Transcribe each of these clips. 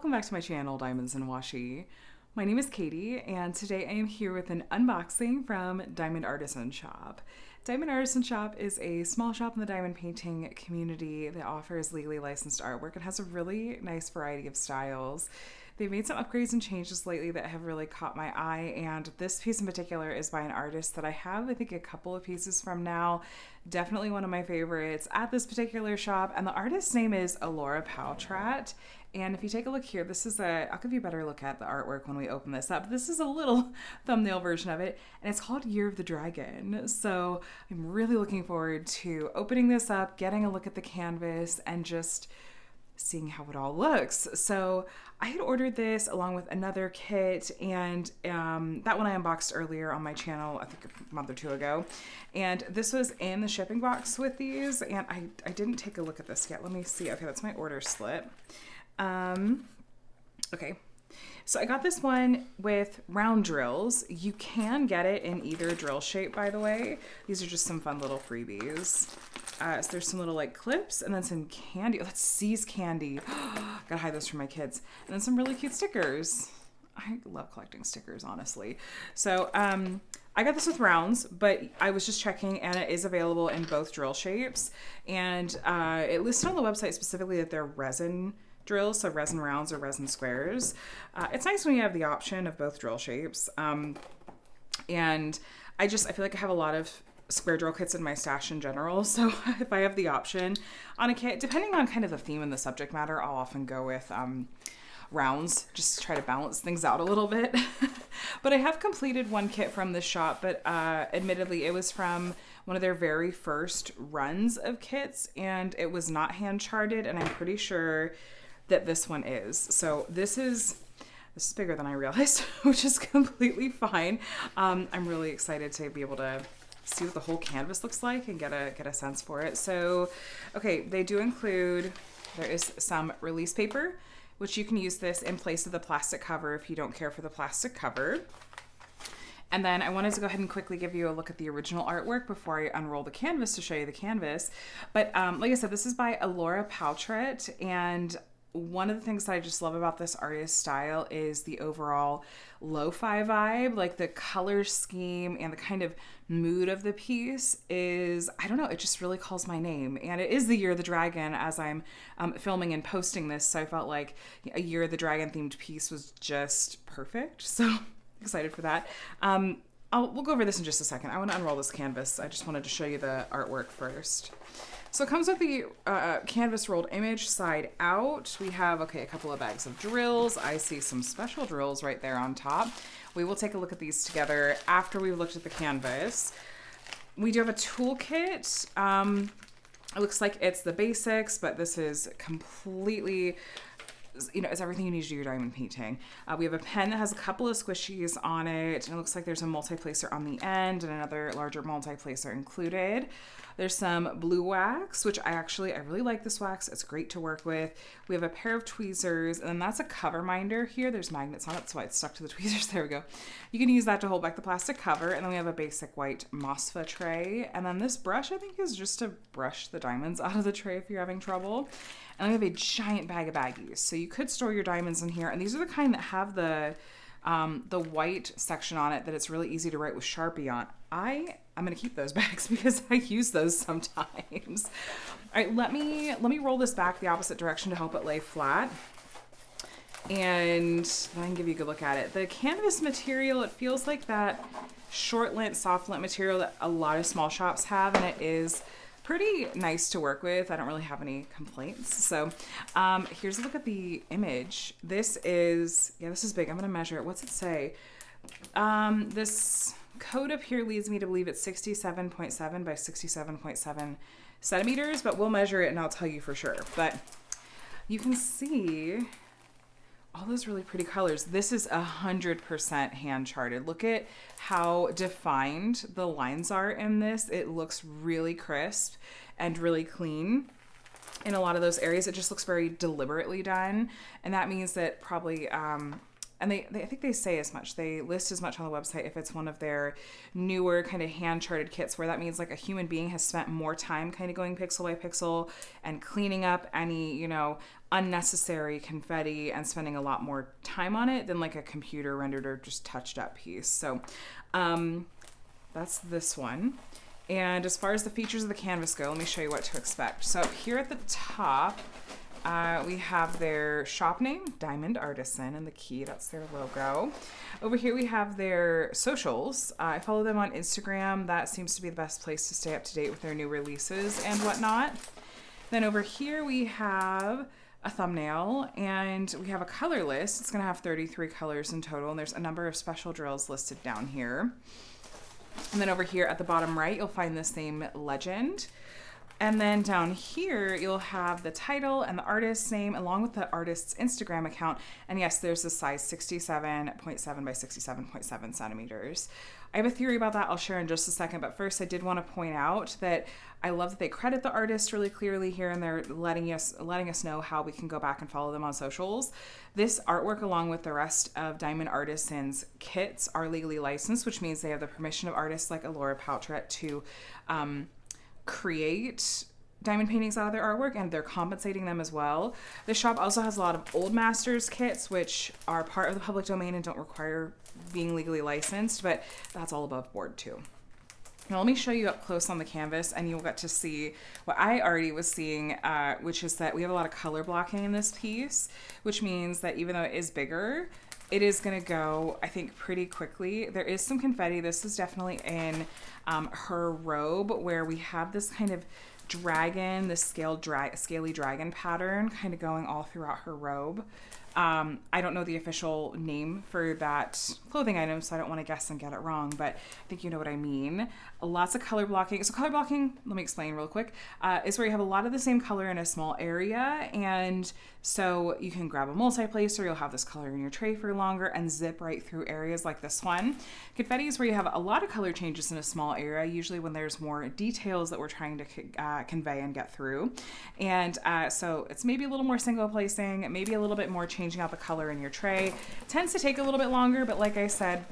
welcome back to my channel, Diamonds and Washi. My name is Katie, and today I am here with an unboxing from Diamond Artisan Shop. Diamond Artisan Shop is a small shop in the diamond painting community that offers legally licensed artwork and has a really nice variety of styles. They've made some upgrades and changes lately that have really caught my eye, and this piece in particular is by an artist that I have, I think, a couple of pieces from now. Definitely one of my favorites at this particular shop, and the artist's name is Elora Pautrat. And if you take a look here, this is I'll give you a better look at the artwork when we open this up. This is a little thumbnail version of it, and it's called Year of the Dragon. So I'm really looking forward to opening this up, getting a look at the canvas, and just seeing how it all looks. So I had ordered this along with another kit, and that one I unboxed earlier on my channel, I think a month or two ago. And this was in the shipping box with these, and I didn't take a look at this yet. Let me see. Okay, that's my order slip. Okay, so I got this one with round drills. You can get it in either drill shape, by the way. These are just some fun little freebies. So there's some little like clips and then some candy. Oh, that's C's candy. Gotta hide those from my kids. And then some really cute stickers. I love collecting stickers, honestly. So I got this with rounds, but I was just checking and it is available in both drill shapes. And it listed on the website specifically that they're resin drills, so resin rounds or resin squares. It's nice when you have the option of both drill shapes. And I feel like I have a lot of square drill kits in my stash in general, so if I have the option on a kit, depending on kind of the theme and the subject matter, I'll often go with rounds, just to try to balance things out a little bit. But I have completed one kit from this shop, but admittedly it was from one of their very first runs of kits, and it was not hand charted, and I'm pretty sure that this one is. So this is bigger than I realized, which is completely fine. I'm really excited to be able to see what the whole canvas looks like and get a sense for it. So, okay, they do include, there is some release paper, which you can use this in place of the plastic cover if you don't care for the plastic cover. And then I wanted to go ahead and quickly give you a look at the original artwork before I unroll the canvas to show you the canvas. But like I said, this is by Elora Pautrat, and one of the things that I just love about this artist's style is the overall lo-fi vibe, like the color scheme and the kind of mood of the piece is, I don't know, it just really calls my name. And it is the Year of the Dragon as I'm filming and posting this, so I felt like a Year of the Dragon themed piece was just perfect. So excited for that. We'll go over this in just a second. I want to unroll this canvas. I just wanted to show you the artwork first. So it comes with the canvas rolled image side out. We have, okay, a couple of bags of drills. I see some special drills right there on top. We will take a look at these together after we've looked at the canvas. We do have a toolkit. It looks like it's the basics, but this is completely, you know, it's everything you need to do your diamond painting. We have a pen that has a couple of squishies on it, and it looks like there's a multi-placer on the end and another larger multi-placer included. There's some blue wax, which I really like this wax. It's great to work with. We have a pair of tweezers, and then that's a cover minder here. There's magnets on it, so it's stuck to the tweezers. There we go. You can use that to hold back the plastic cover, and then we have a basic white Mosfa tray. And then this brush, I think, is just to brush the diamonds out of the tray if you're having trouble. And we have a giant bag of baggies. So you could store your diamonds in here, and these are the kind that have the white section on it that it's really easy to write with Sharpie on. I'm gonna keep those bags because I use those sometimes. All right, let me roll this back the opposite direction to help it lay flat. And then I can give you a good look at it. The canvas material, it feels like that short lint, soft lint material that a lot of small shops have, and it is pretty nice to work with. I don't really have any complaints. So here's a look at the image. This is big. I'm gonna measure it. What's it say? This code up here leads me to believe it's 67.7 by 67.7 centimeters, but we'll measure it and I'll tell you for sure. But you can see all those really pretty colors. This is 100% hand charted. Look at how defined the lines are in this. It looks really crisp and really clean. In a lot of those areas, it just looks very deliberately done. And that means that probably and they I think they say as much. They list as much on the website if it's one of their newer kind of hand charted kits, where that means like a human being has spent more time kind of going pixel by pixel and cleaning up any, you know, unnecessary confetti and spending a lot more time on it than like a computer rendered or just touched up piece. So that's this one. And as far as the features of the canvas go, let me show you what to expect. So up here at the top, we have their shop name, Diamond Artisan, and the key, that's their logo. Over here we have their socials. I follow them on Instagram. That seems to be the best place to stay up to date with their new releases and whatnot. Then over here we have a thumbnail, and we have a color list. It's going to have 33 colors in total, and there's a number of special drills listed down here. And then over here at the bottom right, you'll find the same legend. And then down here, you'll have the title and the artist's name along with the artist's Instagram account. And yes, there's the size 67.7 by 67.7 centimeters. I have a theory about that I'll share in just a second, but first I did want to point out that I love that they credit the artist really clearly here, and they're letting us know how we can go back and follow them on socials. This artwork, along with the rest of Diamond Artisan's kits, are legally licensed, which means they have the permission of artists like Elora Pautrat to create diamond paintings out of their artwork, and they're compensating them as well. This shop also has a lot of old masters kits, which are part of the public domain and don't require being legally licensed, but that's all above board too. Now let me show you up close on the canvas, and you'll get to see what I already was seeing, which is that we have a lot of color blocking in this piece, which means that even though it is bigger, it is going to go, I think, pretty quickly. There is some confetti. This is definitely in her robe, where we have this kind of dragon, this scaly dragon pattern kind of going all throughout her robe. I don't know the official name for that clothing item, so I don't want to guess and get it wrong, but I think you know what I mean. Lots of color blocking. So color blocking, let me explain real quick, is where you have a lot of the same color in a small area, and so you can grab a multi-placer, you'll have this color in your tray for longer and zip right through areas like this one. Confetti is where you have a lot of color changes in a small area, usually when there's more details that we're trying to convey and get through. And so it's maybe a little more single placing, maybe a little bit more changing out the color in your tray. It tends to take a little bit longer, but like I said,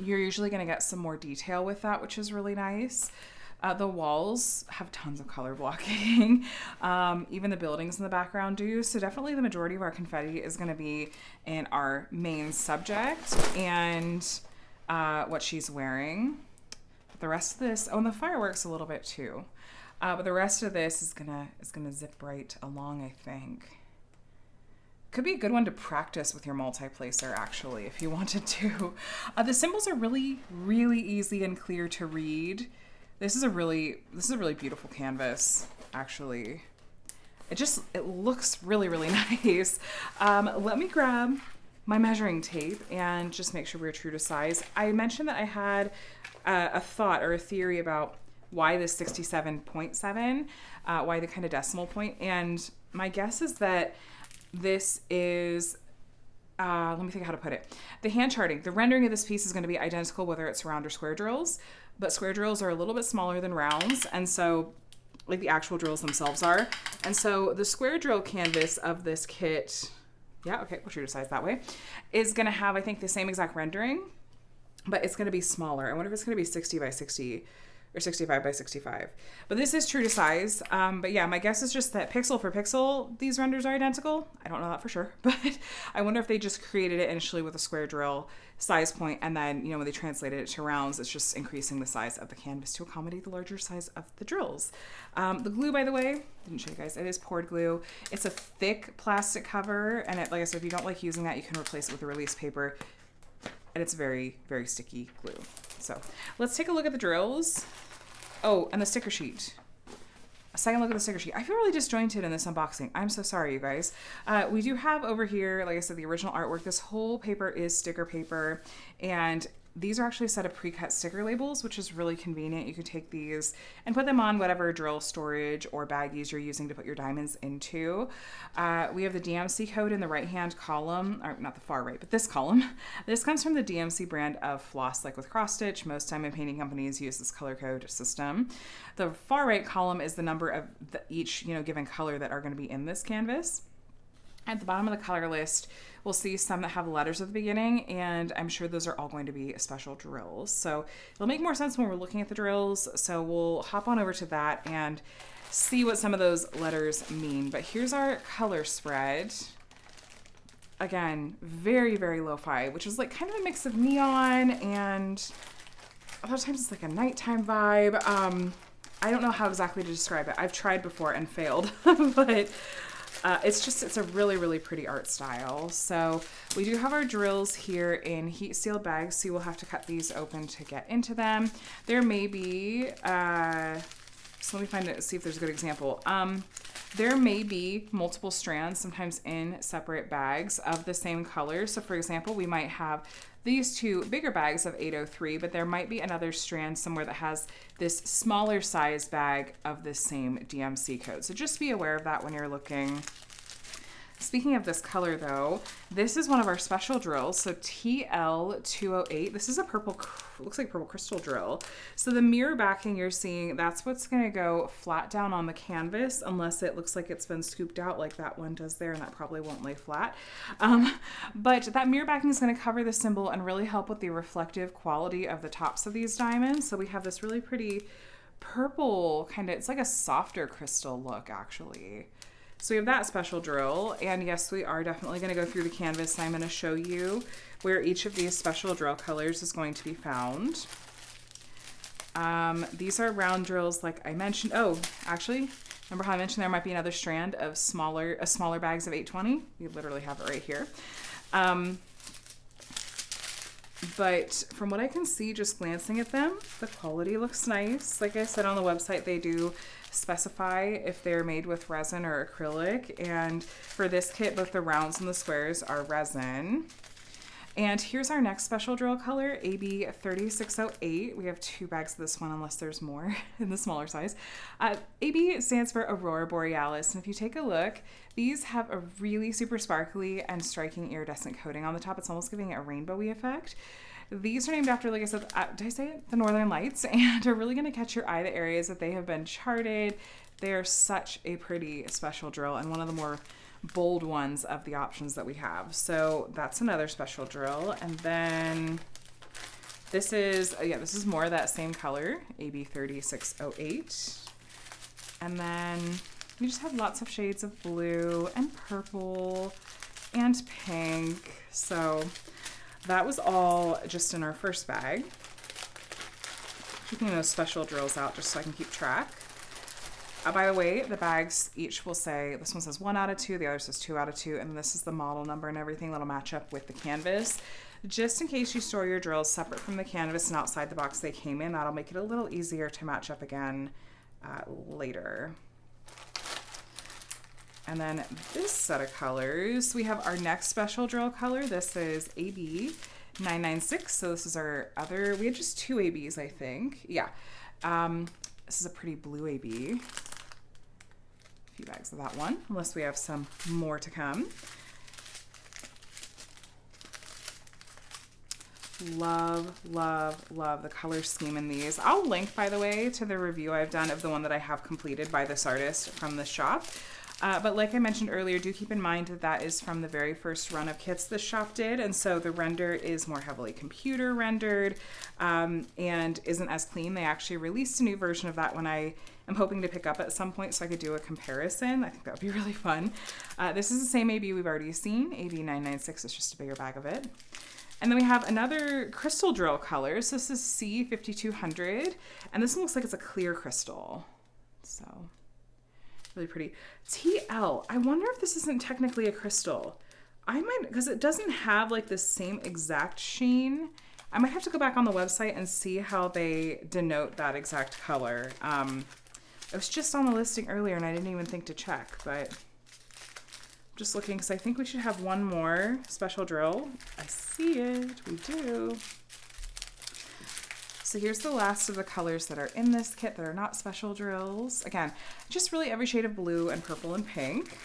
you're usually going to get some more detail with that, which is really nice. The walls have tons of color blocking. Even the buildings in the background do. So definitely the majority of our confetti is going to be in our main subject and what she's wearing. But the rest of this, oh, and the fireworks a little bit too. But the rest of this is gonna zip right along, I think. Could be a good one to practice with your multi-placer, actually, if you wanted to. The symbols are really, really easy and clear to read. This is a really beautiful canvas, actually. It looks really, really nice. Let me grab my measuring tape and just make sure we're true to size. I mentioned that I had a thought or a theory about why this 67.7, why the kind of decimal point, and my guess is that this is, let me think how to put it. The hand charting, the rendering of this piece is going to be identical whether it's round or square drills, but square drills are a little bit smaller than rounds, and so, like the actual drills themselves are. And so the square drill canvas of this kit, yeah, okay, we'll true to size that way, is going to have, I think, the same exact rendering, but it's going to be smaller. I wonder if it's going to be 60 by 60 or 65 by 65. But this is true to size. But yeah, my guess is just that pixel for pixel, these renders are identical. I don't know that for sure, but I wonder if they just created it initially with a square drill size point, and then, you know, when they translated it to rounds, it's just increasing the size of the canvas to accommodate the larger size of the drills. The glue, by the way, didn't show you guys, it is poured glue. It's a thick plastic cover, and it, like I said, if you don't like using that, you can replace it with a release paper, and it's very, very sticky glue. So let's take a look at the drills. Oh, and the sticker sheet. A second look at the sticker sheet. I feel really disjointed in this unboxing. I'm so sorry, you guys. We do have over here, like I said, the original artwork. This whole paper is sticker paper, and these are actually a set of pre-cut sticker labels, which is really convenient. You could take these and put them on whatever drill storage or baggies you're using to put your diamonds into. We have the DMC code in the right-hand column, or not the far right, but this column. This comes from the DMC brand of floss, like with cross stitch. Most diamond painting companies use this color code system. The far right column is the number of each, given color that are going to be in this canvas. At the bottom of the color list, we'll see some that have letters at the beginning, and I'm sure those are all going to be special drills. So it'll make more sense when we're looking at the drills. So we'll hop on over to that and see what some of those letters mean. But here's our color spread. Again, very, very lo-fi, which is like kind of a mix of neon and a lot of times it's like a nighttime vibe. I don't know how exactly to describe it. I've tried before and failed, but it's a really, really pretty art style. So we do have our drills here in heat sealed bags, so you will have to cut these open to get into them. There may be, so let me see if there's a good example. There may be multiple strands, sometimes in separate bags of the same color. So for example, we might have these two bigger bags of 803, but there might be another strand somewhere that has this smaller size bag of the same DMC code. So just be aware of that when you're looking. Speaking of this color though, this is one of our special drills. So TL208, this is a purple, looks like purple crystal drill. So the mirror backing you're seeing, that's what's gonna go flat down on the canvas unless it looks like it's been scooped out like that one does there, and that probably won't lay flat. But that mirror backing is gonna cover the symbol and really help with the reflective quality of the tops of these diamonds. So we have this really pretty purple kind of, it's like a softer crystal look actually. So we have that special drill, and yes, we are definitely going to go through the canvas, and I'm going to show you where each of these special drill colors is going to be found. These are round drills like I mentioned. Oh, actually, remember how I mentioned there might be another strand of smaller bags of 820? We literally have it right here. But from what I can see, just glancing at them, the quality looks nice. Like I said on the website, they do specify if they're made with resin or acrylic. And for this kit, both the rounds and the squares are resin. And here's our next special drill color, AB3608. We have 2 bags of this one, unless there's more in the smaller size. AB stands for Aurora Borealis. And if you take a look, these have a really super sparkly and striking iridescent coating on the top. It's almost giving it a rainbowy effect. These are named after, like I said, did I say it? The Northern Lights, and are really going to catch your eye, the areas that they have been charted. They are such a pretty special drill and one of the more bold ones of the options that we have. So that's another special drill. And then this is, this is more of that same color, AB3608. And then we just have lots of shades of blue and purple and pink. So that was all just in our first bag. Keeping those special drills out just so I can keep track. By the way, the bags each will say, this one says 1 out of 2, the other says 2 out of 2, and this is the model number and everything that'll match up with the canvas. Just in case you store your drills separate from the canvas and outside the box they came in, that'll make it a little easier to match up again later. And then this set of colors, we have our next special drill color. This is AB996. So this is our other, we had just 2 ABs, I think. Yeah. This is a pretty blue AB. A few bags of that one, unless we have some more to come. Love, love, love the color scheme in these. I'll link, by the way, to the review I've done of the one that I have completed by this artist from the shop. But like I mentioned earlier, do keep in mind that that is from the very first run of kits this shop did, and so the render is more heavily computer rendered and isn't as clean. They actually released a new version of that one I am hoping to pick up at some point so I could do a comparison. I think that would be really fun. This is the same AB we've already seen. AB996 is just a bigger bag of it. And then we have another crystal drill color. So this is C5200, and this one looks like it's a clear crystal. So really pretty. TL, I wonder if this isn't technically a crystal. I might, because it doesn't have like the same exact sheen. I might have to go back on the website and see how they denote that exact color. It was just on the listing earlier and I didn't even think to check, but I'm just looking because I think we should have one more special drill. I see it, we do. So here's the last of the colors that are in this kit that are not special drills. Again, just really every shade of blue and purple and pink.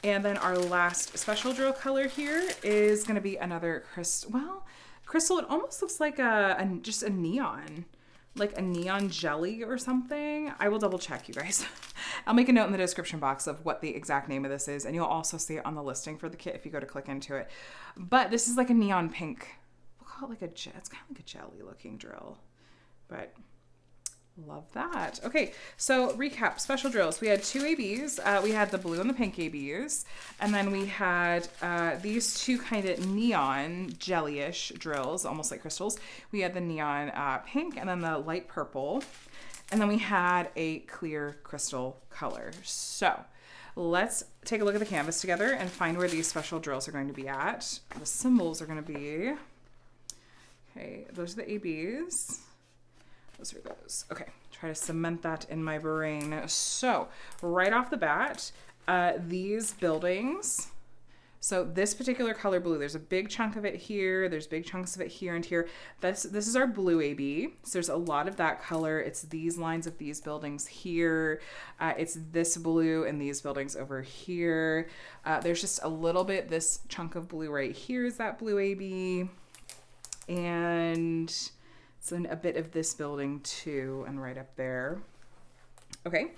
And then our last special drill color here is going to be another crystal. Well, crystal, it almost looks like just a neon. like a neon jelly or something. I will double check, you guys. I'll make a note in the description box of what the exact name of this is, and you'll also see it on the listing for the kit if you go to click into it. But this is like a neon pink. We'll call it like it's kind of like a jelly looking drill, but love that. Okay, so recap, special drills. We had 2 ABs. We had the blue and the pink ABs. And then we had these 2 kind of neon jelly-ish drills, almost like crystals. We had the neon pink and then the light purple. And then we had a clear crystal color. So let's take a look at the canvas together and find where these special drills are going to be at. The symbols are going to be, okay, those are the ABs. Those are those. Okay, try to cement that in my brain. So right off the bat, these buildings, so this particular color blue, there's a big chunk of it here. There's big chunks of it here and here. This is our blue AB. So there's a lot of that color. It's these lines of these buildings here. It's this blue and these buildings over here. There's just a little bit, this chunk of blue right here is that blue AB. And so a bit of this building too, and right up there. Okay,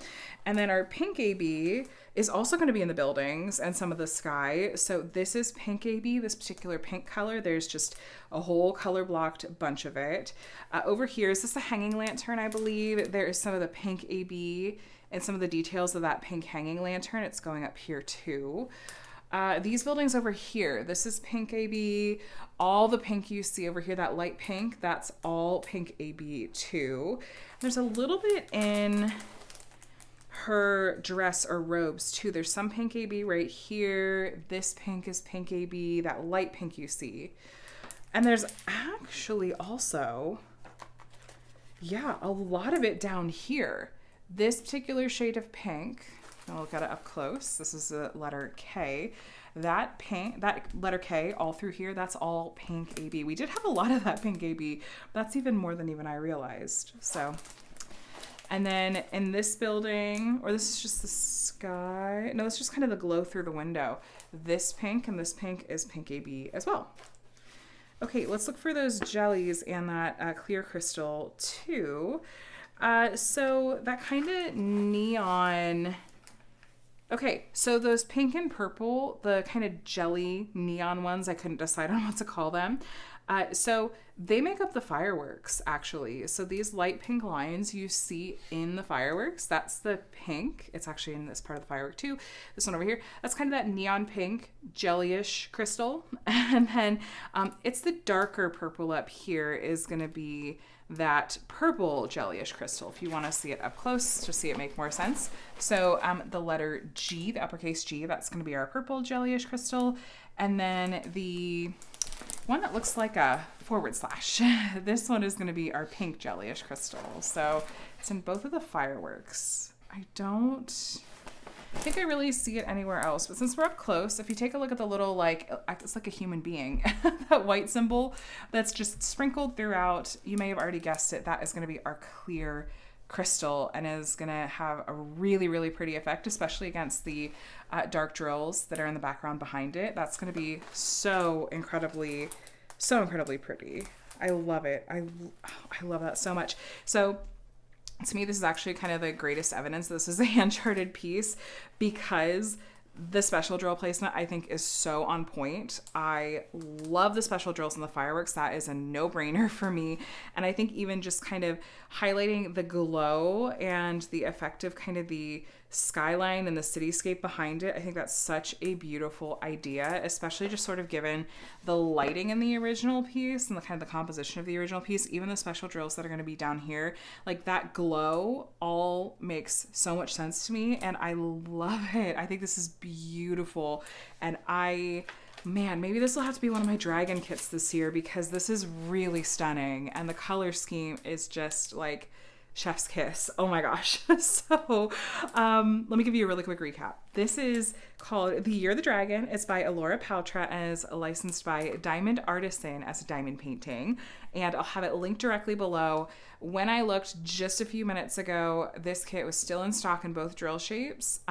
and then our pink AB is also going to be in the buildings and some of the sky. So this is pink AB, this particular pink color. There's just a whole color blocked bunch of it. Over here, is this a hanging lantern, I believe? There is some of the pink AB and some of the details of that pink hanging lantern. It's going up here too. These buildings over here, this is pink AB. All the pink you see over here, that light pink, that's all pink AB too. There's a little bit in her dress or robes too. There's some pink AB right here. This pink is pink AB, that light pink you see. And there's actually also, yeah, a lot of it down here. This particular shade of pink, I'll look at it up close. This is the letter K. That pink, that letter K all through here, that's all pink AB. We did have a lot of that pink AB. That's even more than even I realized. So, and then in this building, or this is just the sky. No, it's just kind of the glow through the window. This pink and this pink is pink AB as well. Okay, let's look for those jellies and that clear crystal too. So that kind of neon. Okay, so those pink and purple, the kind of jelly neon ones, I couldn't decide on what to call them. So they make up the fireworks, actually. So these light pink lines you see in the fireworks, that's the pink. It's actually in this part of the firework too. This one over here, that's kind of that neon pink jelly-ish crystal. And then it's the darker purple up here is going to be that purple jelly-ish crystal, if you want to see it up close to see it make more sense. So the letter G, the uppercase G, that's going to be our purple jelly-ish crystal. And then the one that looks like a /, this one is going to be our pink jelly-ish crystal. So it's in both of the fireworks. I don't think I really see it anywhere else, but since we're up close, if you take a look at the little, like, it's like a human being, that white symbol that's just sprinkled throughout, you may have already guessed it, that is going to be our clear crystal and is going to have a really, really pretty effect, especially against the dark drills that are in the background behind it. That's going to be so incredibly pretty. I love it. I love that so much. So to me, this is actually kind of the greatest evidence this is a hand-charted piece, because the special drill placement I think is so on point. I love the special drills and the fireworks. That is a no-brainer for me. And I think even just kind of highlighting the glow and the effect of kind of the skyline and the cityscape behind it, I think that's such a beautiful idea, especially just sort of given the lighting in the original piece and the kind of the composition of the original piece. Even the special drills that are going to be down here, like that glow all makes so much sense to me, and I love it. I think this is beautiful, and man, maybe this will have to be one of my dragon kits this year, because this is really stunning and the color scheme is just like chef's kiss. Oh my gosh. So let me give you a really quick recap. This is called The Year of the Dragon. It's by Elora Pautrat and is licensed by Diamond Artisan as a diamond painting. And I'll have it linked directly below. When I looked just a few minutes ago, this kit was still in stock in both drill shapes.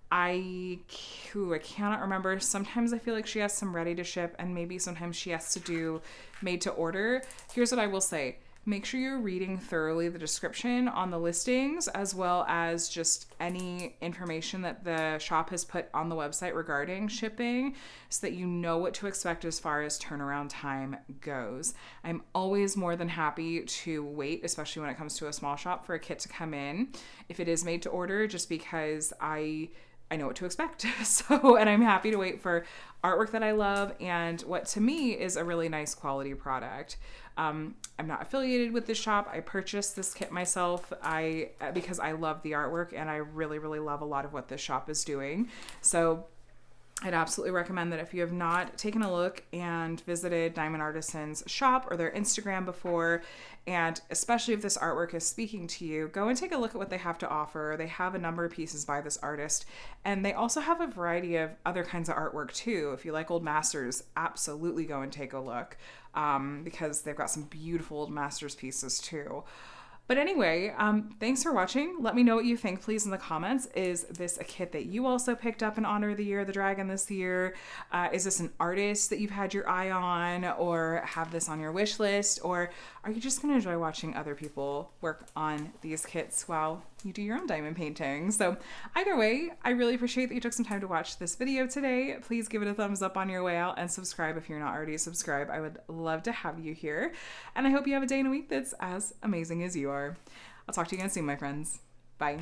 I cannot remember. Sometimes I feel like she has some ready to ship, and maybe sometimes she has to do made to order. Here's what I will say. make sure you're reading thoroughly the description on the listings, as well as just any information that the shop has put on the website regarding shipping, so that you know what to expect as far as turnaround time goes. I'm always more than happy to wait, especially when it comes to a small shop, for a kit to come in if it is made to order, just because I know what to expect. And I'm happy to wait for artwork that I love and what to me is a really nice quality product. I'm not affiliated with this shop. I purchased this kit myself because I love the artwork and I really, really love a lot of what this shop is doing. So I'd absolutely recommend that if you have not taken a look and visited Diamond Artisan's shop or their Instagram before, and especially if this artwork is speaking to you, go and take a look at what they have to offer. They have a number of pieces by this artist, and they also have a variety of other kinds of artwork too. If you like old masters, absolutely go and take a look, because they've got some beautiful old masters pieces too. But anyway, thanks for watching. Let me know what you think, please, in the comments. Is this a kit that you also picked up in honor of the Year of the Dragon this year? Is this an artist that you've had your eye on, or have this on your wish list? Or are you just going to enjoy watching other people work on these kits while you do your own diamond painting? So either way, I really appreciate that you took some time to watch this video today. Please give it a thumbs up on your way out and subscribe if you're not already subscribed. I would love to have you here. And I hope you have a day and a week that's as amazing as you are. I'll talk to you again soon, my friends. Bye.